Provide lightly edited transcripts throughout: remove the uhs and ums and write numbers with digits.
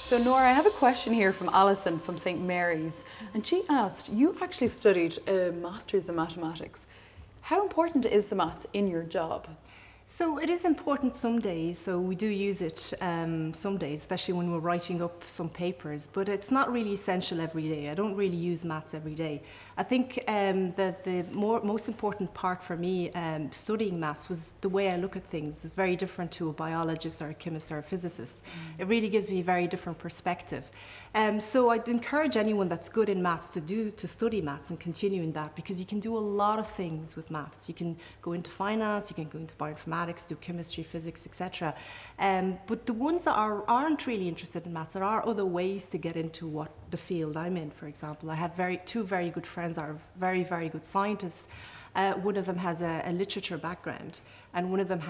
So Nora, I have a question here from Alison from St Mary's, and she asked, you actually studied a Masters in Mathematics. How important is the maths in your job? So it is important some days, so we do use it some days, especially when we're writing up some papers, but it's not really essential every day. I don't really use maths every day. I think that the most important part for me studying maths was the way I look at things. It's very different to a biologist or a chemist or a physicist. It really gives me a very different perspective. So I'd encourage anyone that's good in maths to study maths and continue in that, because you can do a lot of things with maths. You can go into finance, you can go into bioinformatics, do chemistry, physics, etc. But the ones that aren't really interested in maths, there are other ways to get into the field I'm in, for example. I have two very good friends that are very, very good scientists. One of them has a literature background, and one of them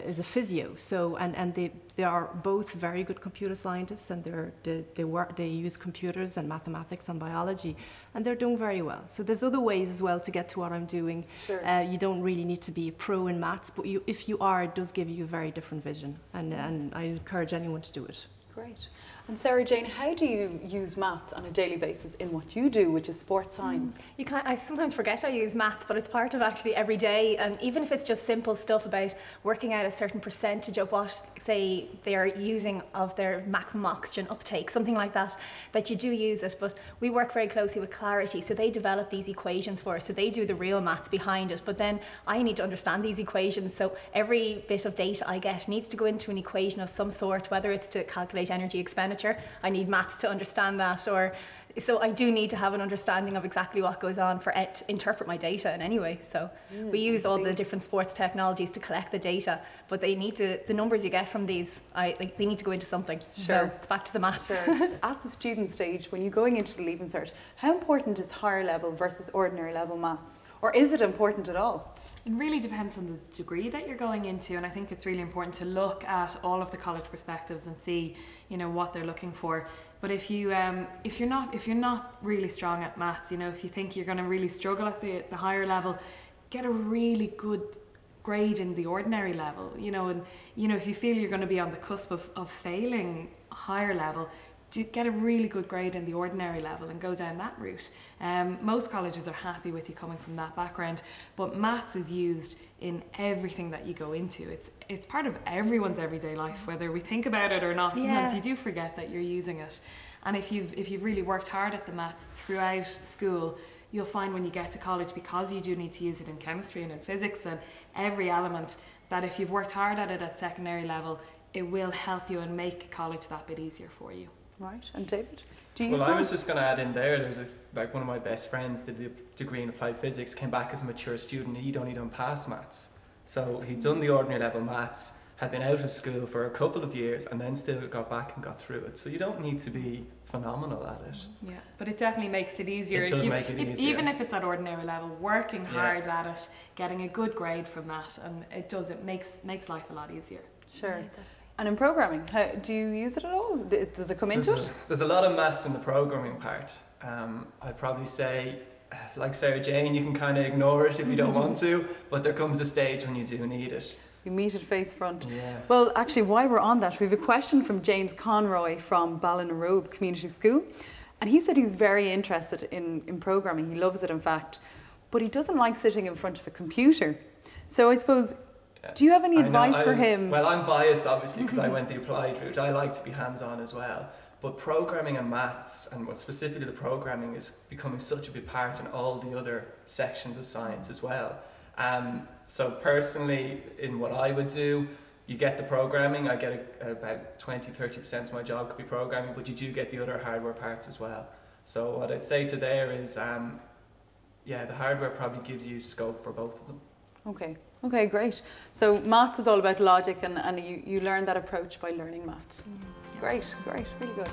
is a physio. So, and they are both very good computer scientists, and they use computers and mathematics and biology, and they're doing very well. So there's other ways as well to get to what I'm doing. Sure. You don't really need to be a pro in maths, but if you are, it does give you a very different vision, and I encourage anyone to do it. Great. And Sarah Jane, how do you use maths on a daily basis in what you do, which is sports science? I sometimes forget I use maths, but it's part of actually every day. And even if it's just simple stuff about working out a certain percentage of what, say, they're using of their maximum oxygen uptake, something like that, that you do use it. But we work very closely with Clarity, so they develop these equations for us. So they do the real maths behind it. But then I need to understand these equations. So every bit of data I get needs to go into an equation of some sort, whether it's to calculate energy expenditure. I need maths to understand that, so I do need to have an understanding of exactly what goes on to interpret my data in any way. So we use all the different sports technologies to collect the data, but the numbers you get from these, they need to go into something. Sure. So it's back to the maths. Sure. At the student stage, when you're going into the Leaving Cert, how important is higher level versus ordinary level maths? Or is it important at all? It really depends on the degree that you're going into, and I think it's really important to look at all of the college perspectives and see, what they're looking for. But if you're not really strong at maths, if you think you're going to really struggle at the higher level, get a really good grade in the ordinary level. If you feel you're going to be on the cusp of failing higher level, get a really good grade in the ordinary level and go down that route. Most colleges are happy with you coming from that background, but maths is used in everything that you go into. It's part of everyone's everyday life, whether we think about it or not. Sometimes you do forget that you're using it. And if you've really worked hard at the maths throughout school, you'll find when you get to college, because you do need to use it in chemistry and in physics and every element, that if you've worked hard at it at secondary level, it will help you and make college that bit easier for you. Right, and David, do you use Well, I was maths? just going to add in there, there's one of my best friends did the degree in applied physics, came back as a mature student, and he'd only done pass maths. So he'd done the ordinary level maths, had been out of school for a couple of years, and then still got back and got through it. So you don't need to be phenomenal at it. Yeah, but it definitely makes it easier. It does make it easier. Even if it's at ordinary level, working hard at it, getting a good grade from that, and it makes life a lot easier. Sure. And in programming, do you use it at all? Does it come into it? There's a lot of maths in the programming part. I'd probably say, like Sarah Jane, you can kind of ignore it if you don't want to, but there comes a stage when you do need it. You meet it face front. Yeah. Well, actually, while we're on that, we have a question from James Conroy from Ballinarobe Community School. And he said he's very interested in programming. He loves it, in fact. But he doesn't like sitting in front of a computer. So I suppose, do you have any advice for him? Well, I'm biased, obviously, because I went the applied route. I like to be hands-on as well. But programming and maths, and specifically the programming, is becoming such a big part in all the other sections of science as well. So personally, in what I would do, you get the programming. I get about 20-30% of my job could be programming, but you do get the other hardware parts as well. So what I'd say to there is, yeah, the hardware probably gives you scope for both of them. Okay, great. So maths is all about logic, and you learn that approach by learning maths. Great, really good.